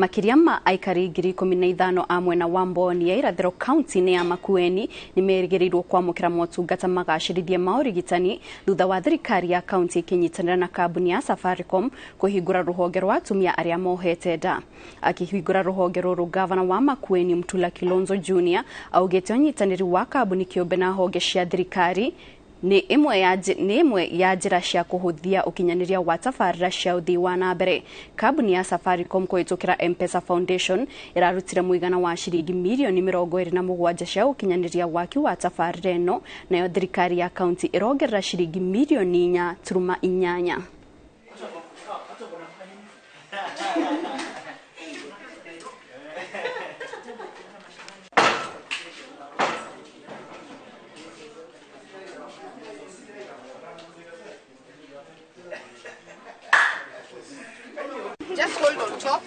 Makiria ma aikari 15,000 a mwena wa Mbooni ya irathiro kaunti-inĩ ya Makueni nĩ merĩgĩrĩirwo kwamũkĩra motungata magacĩrithie ma ũrigitani thutha wa thirikari ya kaunti ĩkĩnyitanĩra na kambuni ya Safaricom kũhingũra rũhonge rwa atumia arĩa mohete nda. Akĩhingũra rũhonge rũrũ, gavana wa Makueni Mtula Kilonzo Jr. augĩte ũnyitanĩri wa kambuni kĩũmbe na honge cia thirikari ni imwe ya njĩra cia kũhũthia ũkinyanĩria wa tabarĩra cia ũthii wa na mbere. Kambuni ya Safaricom kũhĩtũkĩra M-Pesa Foundation ĩrarutire mũigana wa ciringi mirioni 27 cia ũkinyanĩria waki wa tabarĩra ĩno, nayo thirikari ya kaunti ĩrongerera ciringi mirioni 4.8. Just hold on top.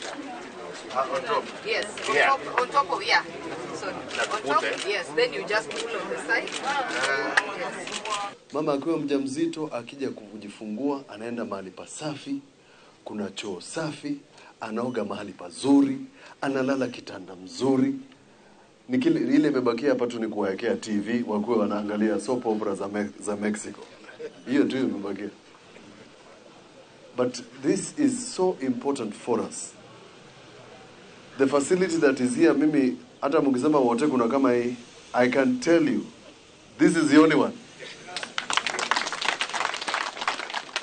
On top? Yes, on top of, yeah. So, on top, yes, then you just pull on the side. Yes. Mama akiwa mjamzito akija kujifungua anaenda mahali pasafi, kuna choo safi, anaoga mahali pazuri, analala kitanda mzuri. Ile imebakia hapa tu ni kuwekea TV wakuwe wanaangalia soap opera za Mexico. Hiyo tu imebakia. But this is so important for us. The facility that is here, mimi hata mkisema wote kuna kama hii, I can tell you, this is the only one.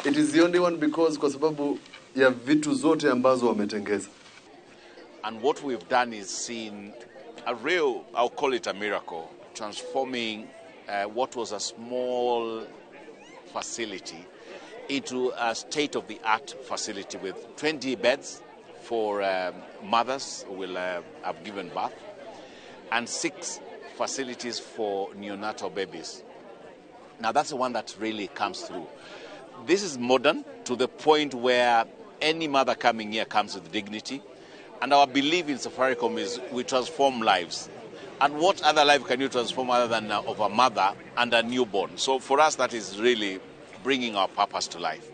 It is the only one because kwa sababu ya vitu zote ambazo wametengeza. And what we've done is seen a real, I'll call it a miracle, transforming what was a small facility into a state-of-the-art facility with 20 beds for mothers who will have given birth and 6 facilities for neonatal babies. Now that's the one that really comes through. This is modern to the point where any mother coming here comes with dignity, and our belief in Safaricom is we transform lives. And what other life can you transform other than of a mother and a newborn? So for us that is really bringing our purpose to life.